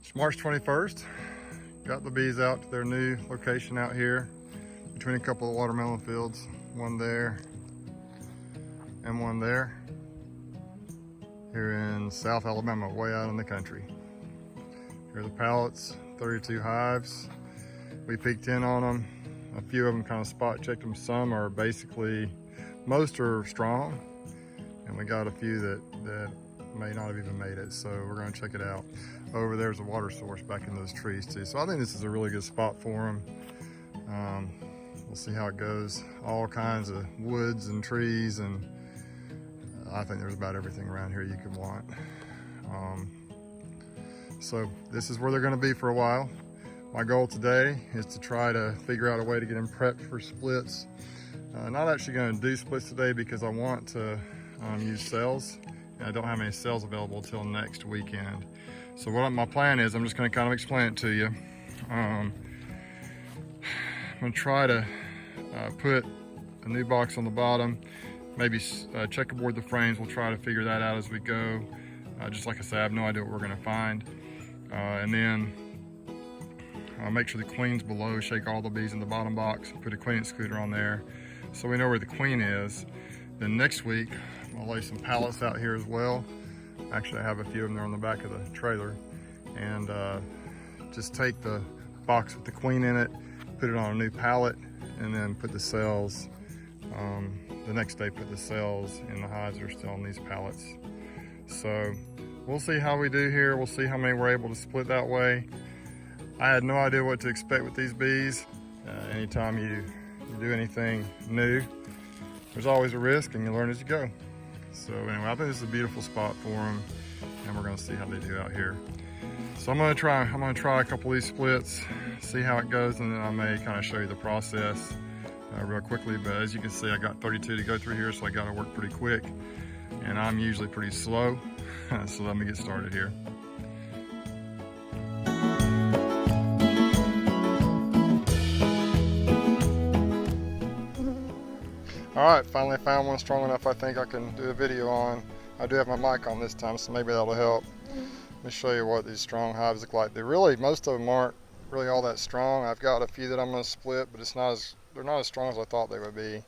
It's March 21st. Got the bees out to their new location out here between a couple of watermelon fields. One there and one there. Here in South Alabama, way out in the country. Here are the pallets, 32 hives. We peeked in on them. A few of them kind of spot checked them. Some are basically, most are strong. And we got a few that may not have even made it, so we're going to check it out. Over there's a water source back in those trees too, so I think this is a really good spot for them. We'll see how it goes. All kinds of woods and trees, and I think there's about everything around here you could want. So this is where they're going to be for a while. My goal today is to try to figure out a way to get them prepped for splits. Not actually going to do splits today because I want to use cells, and I don't have any cells available till next weekend. So what my plan is, I'm just going to kind of explain it to you. I'm going to try to put a new box on the bottom, maybe checkerboard the frames. We'll try to figure that out as we go. Just like I said, I have no idea what we're going to find. And then make sure the queen's below, shake all the bees in the bottom box, put a queen excluder on there so we know where the queen is. Then next week, I'll lay some pallets out here as well. Actually, I have a few of them there on the back of the trailer. And just take the box with the queen in it, put it on a new pallet, and then put the cells, the next day put the cells in the hives that are still on these pallets. So we'll see how we do here. We'll see how many we're able to split that way. I had no idea what to expect with these bees. Anytime you do anything new, there's always a risk, and you learn as you go. So anyway, I think this is a beautiful spot for them, and we're going to see how they do out here. So I'm going to try a couple of these splits, see how it goes, and then I may kind of show you the process real quickly. But as you can see, I got 32 to go through here, so I got to work pretty quick, and I'm usually pretty slow. So let me get started here. All right, finally found one strong enough I think I can do a video on. I do have my mic on this time, so maybe that'll help. Let me show you what these strong hives look like. Most of them aren't really all that strong. I've got a few that I'm going to split, but they're not as strong as I thought they would be.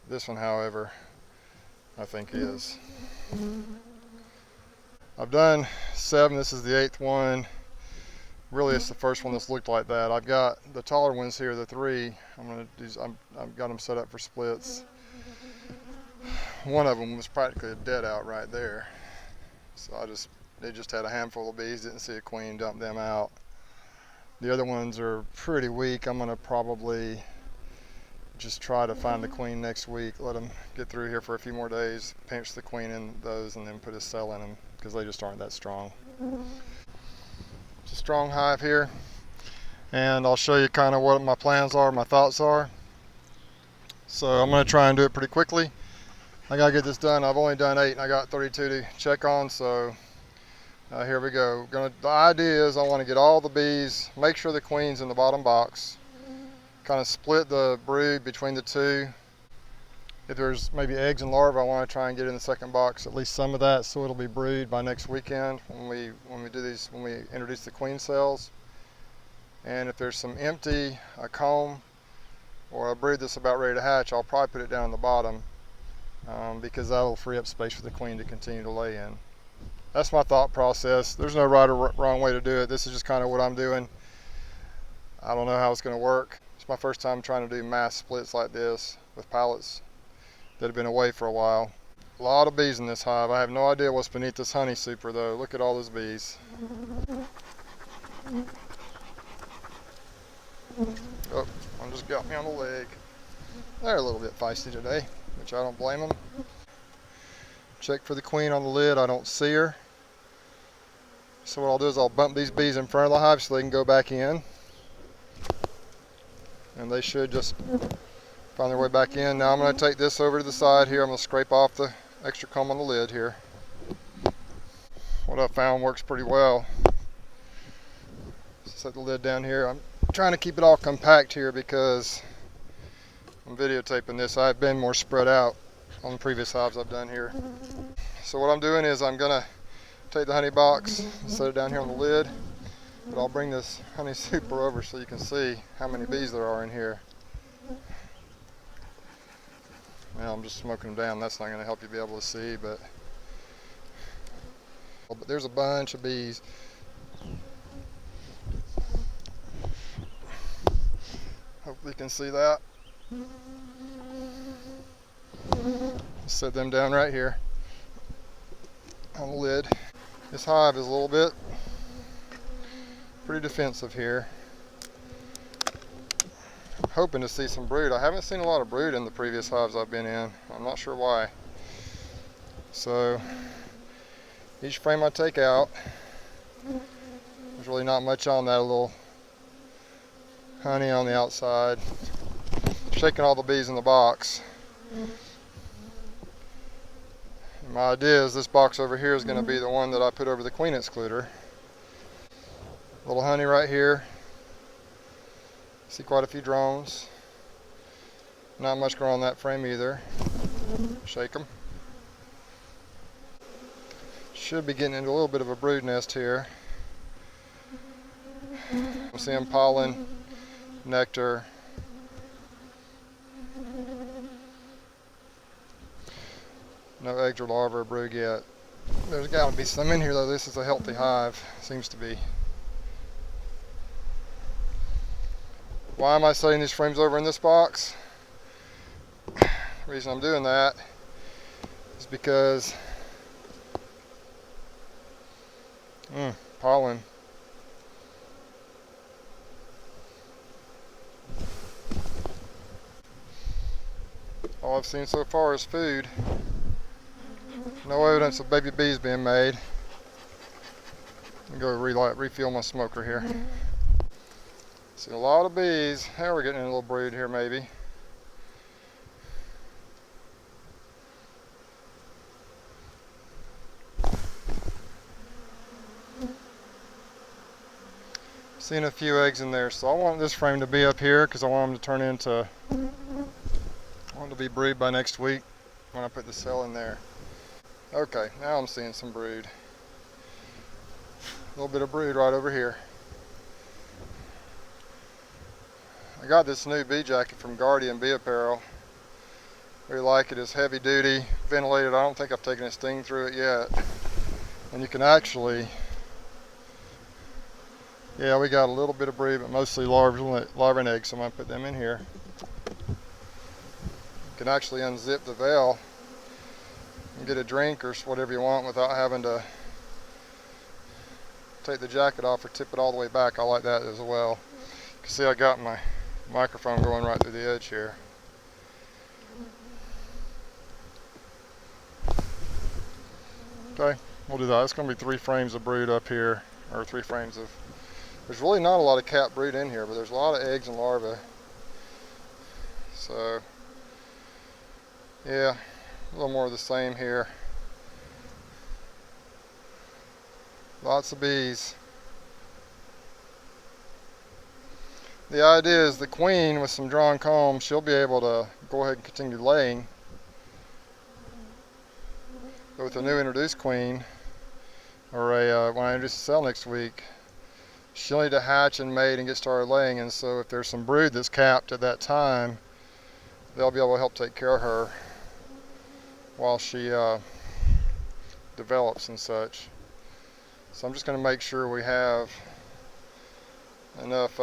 This one, however, I think is. I've done 7. This is the 8th one. Really, it's the first one that's looked like that. I've got the taller ones here, the 3. I've got them set up for splits. One of them was practically a dead out right there. So they just had a handful of bees, didn't see a queen, dumped them out. The other ones are pretty weak. I'm gonna probably just try to find the queen next week, let them get through here for a few more days, pinch the queen in those, and then put a cell in them because they just aren't that strong. It's a strong hive here, and I'll show you kind of what my plans are, my thoughts are. So I'm going to try and do it pretty quickly. I got to get this done. I've only done 8 and I got 32 to check on, so here we go. The idea is I want to get all the bees, make sure the queen's in the bottom box, kind of split the brood between the two. If there's maybe eggs and larvae, I want to try and get in the second box, at least some of that, so it'll be brood by next weekend when we introduce the queen cells. And if there's some empty, a comb or a brood that's about ready to hatch, I'll probably put it down on the bottom because that'll free up space for the queen to continue to lay in. That's my thought process. There's no right or wrong way to do it. This is just kind of what I'm doing. I don't know how it's going to work. It's my first time trying to do mass splits like this with pallets that have been away for a while. A lot of bees in this hive. I have no idea what's beneath this honey super though. Look at all those bees. Oh, one just got me on the leg. They're a little bit feisty today, which I don't blame them. Check for the queen on the lid. I don't see her. So what I'll do is I'll bump these bees in front of the hive so they can go back in. And they should just find their way back in. Now I'm going to take this over to the side here. I'm going to scrape off the extra comb on the lid here. What I found works pretty well. Set the lid down here. I'm trying to keep it all compact here because I'm videotaping this. I've been more spread out on the previous hives I've done here. So what I'm doing is I'm going to take the honey box, set it down here on the lid. But I'll bring this honey super over so you can see how many bees there are in here. Well, I'm just smoking them down. That's not going to help you be able to see, but there's a bunch of bees. Hopefully you can see that. Set them down right here on the lid. This hive is a little bit pretty defensive here. I'm hoping to see some brood. I haven't seen a lot of brood in the previous hives I've been in. I'm not sure why. So each frame I take out, there's really not much on that. A little honey on the outside. Shaking all the bees in the box. And my idea is this box over here is going to be the one that I put over the queen excluder. Little honey right here. See quite a few drones. Not much going on that frame either. Shake them. Should be getting into a little bit of a brood nest here. I'm seeing pollen, nectar. No eggs or larvae or brood yet. There's got to be some in here though. This is a healthy hive. Seems to be. Why am I setting these frames over in this box? The reason I'm doing that is because pollen. All I've seen so far is food. No evidence of baby bees being made. I'm going to refill my smoker here. See a lot of bees. Now we're getting in a little brood here maybe. Seeing a few eggs in there. So I want this frame to be up here because I want them to turn into, I want them to be brood by next week when I put the cell in there. Okay, now I'm seeing some brood. A little bit of brood right over here. I got this new bee jacket from Guardian Bee Apparel. Really like it. It's heavy duty, ventilated. I don't think I've taken a sting through it yet. And you can actually, yeah, we got a little bit of brood, but mostly larvae and eggs, so I'm going to put them in here. You can actually unzip the veil and get a drink or whatever you want without having to take the jacket off or tip it all the way back. I like that as well. You can see I got my microphone going right through the edge here. Okay, we'll do that. It's going to be 3 frames of brood up here, or 3 frames of, there's really not a lot of capped brood in here, but there's a lot of eggs and larvae. So, yeah, a little more of the same here. Lots of bees. The idea is the queen with some drawn comb, she'll be able to go ahead and continue laying. But with a new introduced queen, or when I introduce the cell next week, she'll need to hatch and mate and get started laying. And so if there's some brood that's capped at that time, they'll be able to help take care of her while she develops and such. So I'm just going to make sure we have enough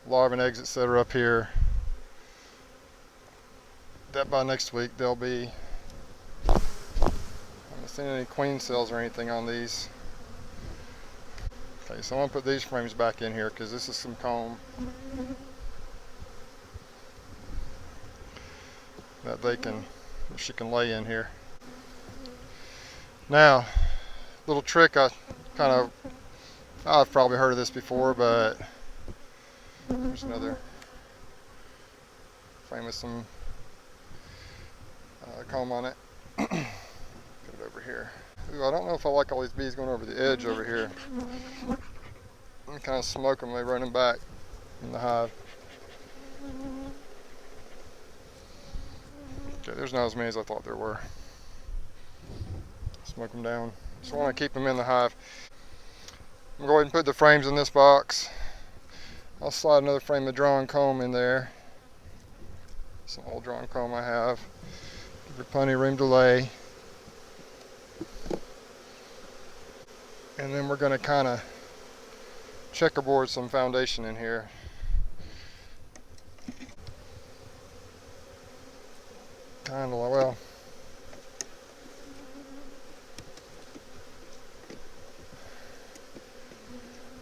larvae and eggs, etc. up here, that by next week they'll be, I haven't seen any queen cells or anything on these. Okay, so I'm going to put these frames back in here because this is some comb that she can lay in here. Now, little trick I've probably heard of this before, but there's another frame with some comb on it. Put it over here. Ooh, I don't know if I like all these bees going over the edge over here. I'm kind of smoke them, they running back in the hive. Okay, there's not as many as I thought there were. Smoke them down. Just want to keep them in the hive. I'm going to go ahead and put the frames in this box. I'll slide another frame of drawn comb in there. Some old drawn comb I have. Give her plenty of room to lay. And then we're going to kind of checkerboard some foundation in here. Kind of, well,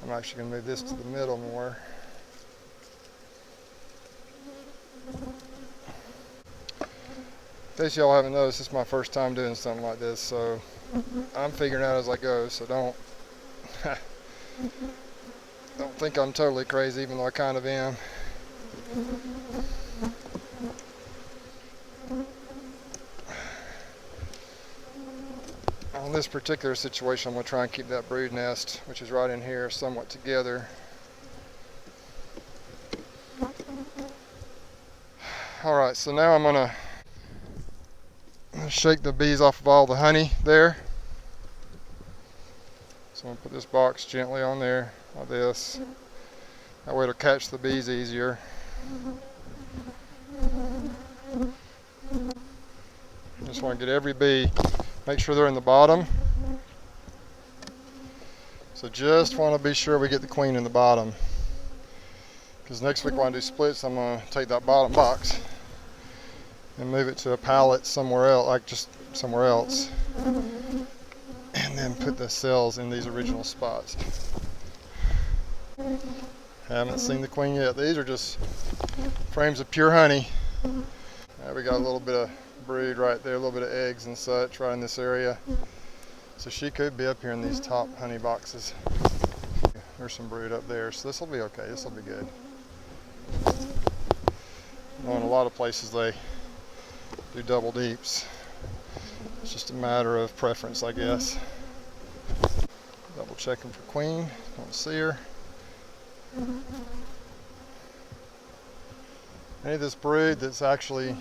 I'm actually going to move this to the middle more. In case y'all haven't noticed, this is my first time doing something like this, so I'm figuring out as I go, so don't think I'm totally crazy, even though I kind of am. On this particular situation, I'm going to try and keep that brood nest, which is right in here, somewhat together. Alright, so now I'm going to shake the bees off of all the honey there. So I'm going to put this box gently on there, like this. That way it'll catch the bees easier. Just want to get every bee, make sure they're in the bottom. So just want to be sure we get the queen in the bottom. Because next week when I do splits, I'm going to take that bottom box and move it to a pallet somewhere else, like just somewhere else. And then put the cells in these original spots. Haven't seen the queen yet. These are just frames of pure honey. We got a little bit of brood right there, a little bit of eggs and such right in this area. So she could be up here in these top honey boxes. There's some brood up there, so this will be okay. This will be good. I know in a lot of places they do double deeps. It's just a matter of preference, I guess. Double checking for queen. Don't see her. Any of this brood that's actually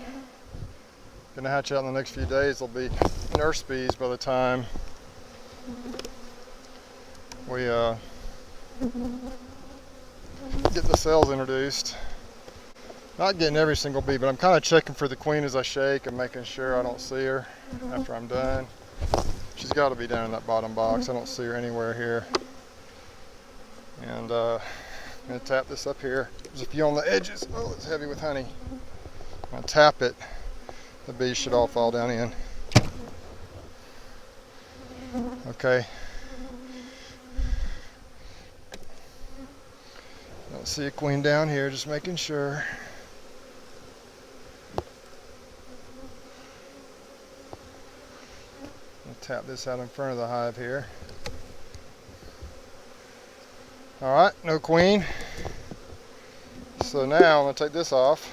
going to hatch out in the next few days will be nurse bees by the time we get the cells introduced. Not getting every single bee, but I'm kind of checking for the queen as I shake and making sure I don't see her after I'm done. She's got to be down in that bottom box. I don't see her anywhere here. And I'm going to tap this up here. There's a few on the edges. Oh, it's heavy with honey. I'm going to tap it. The bees should all fall down in. Okay. Don't see a queen down here, just making sure. I'll tap this out in front of the hive here. Alright, no queen. So now I'm going to take this off.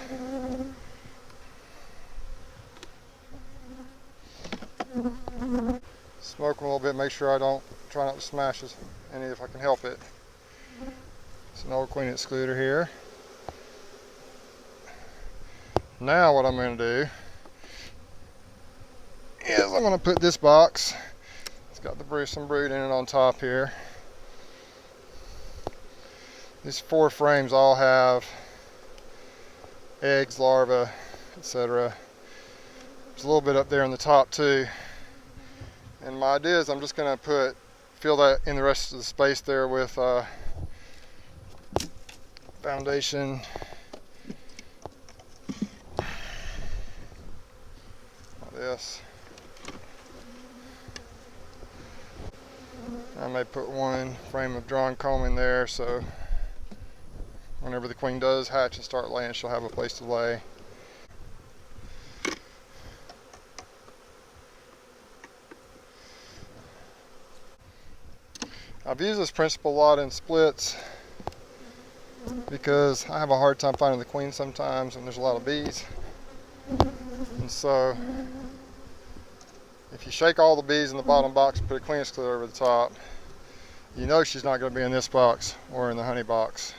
Smoke them a little bit, make sure I don't, try not to smash any if I can help it. It's an old queen excluder here. Now what I'm going to do is I'm going to put this box, it's got some brood in it on top here. These 4 frames all have eggs, larvae, etc. There's a little bit up there on the top too. And my idea is I'm just going to fill that in the rest of the space there with foundation. Like this. I may put 1 frame of drawn comb in there so whenever the queen does hatch and start laying, she'll have a place to lay. I've used this principle a lot in splits because I have a hard time finding the queen sometimes when there's a lot of bees. And so if you shake all the bees in the bottom box and put a queen excluder over the top, you know she's not going to be in this box or in the honey box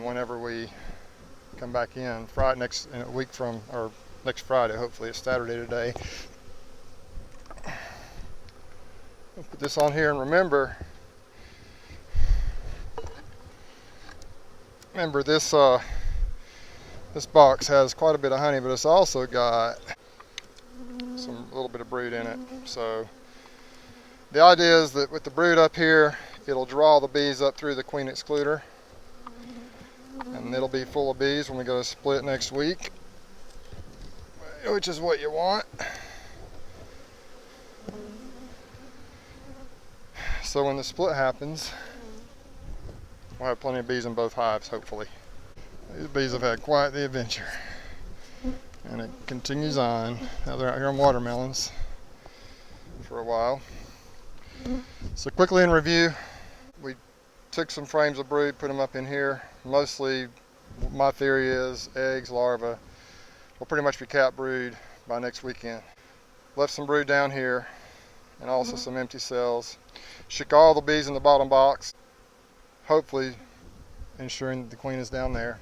whenever we come back in in a week from, or next Friday, hopefully. It's Saturday today. I'll put this on here, and remember, Remember this this box has quite a bit of honey, but it's also got a little bit of brood in it. So the idea is that with the brood up here, it'll draw the bees up through the queen excluder, and it'll be full of bees when we go to split next week, which is what you want. So when the split happens, we'll have plenty of bees in both hives, hopefully. These bees have had quite the adventure, and it continues on. Now they're out here on watermelons for a while. So quickly in review, we took some frames of brood, put them up in here. Mostly, my theory is eggs, larvae, will pretty much be cap brood by next weekend. Left some brood down here, and also some empty cells. Shook all the bees in the bottom box, hopefully ensuring that the queen is down there.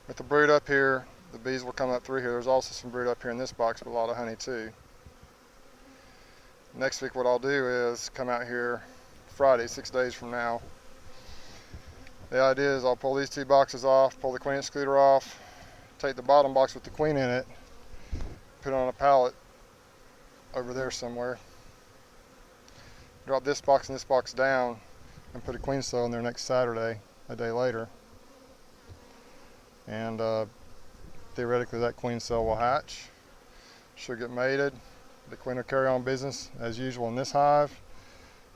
With the brood up here, the bees will come up through here. There's also some brood up here in this box with a lot of honey too. Next week what I'll do is come out here Friday, 6 days from now. The idea is I'll pull these two boxes off, pull the queen excluder off, take the bottom box with the queen in it, put it on a pallet over there somewhere, drop this box and this box down, and put a queen cell in there next Saturday, a day later. And theoretically that queen cell will hatch. She'll get mated. The queen will carry on business as usual in this hive.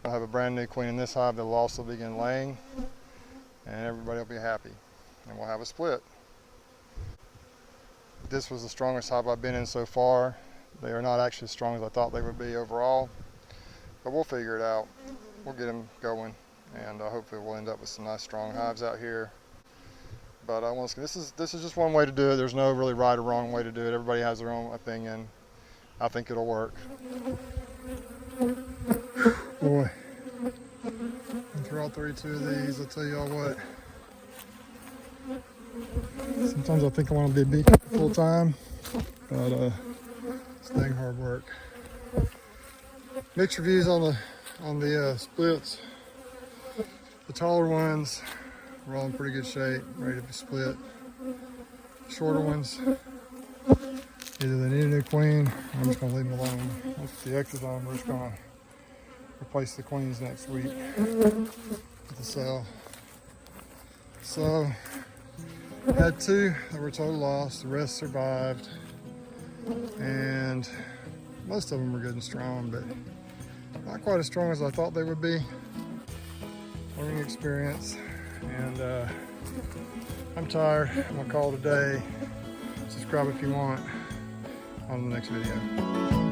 We'll have a brand new queen in this hive that will also begin laying, and everybody will be happy, and we'll have a split. This was the strongest hive I've been in so far. They are not actually as strong as I thought they would be overall, but we'll figure it out. We'll get them going, and hopefully we'll end up with some nice strong hives out here. But this is just one way to do it. There's no really right or wrong way to do it. Everybody has their own opinion. I think it'll work. Boy, after all 32 of these, I'll tell y'all what. Sometimes I think I want to be a beekeeper full time, but it's dang hard work. Mixed reviews on the splits. The taller ones are all in pretty good shape, ready to be split. Shorter ones, either they need a new queen, or I'm just going to leave them alone. Let's the extras on, we're just going to replace the queens next week with the cell. So, had 2 that were total loss, the rest survived, and most of them were good and strong, but not quite as strong as I thought they would be. Learning experience, and I'm tired. I'm gonna call it a day. Subscribe if you want. On the next video.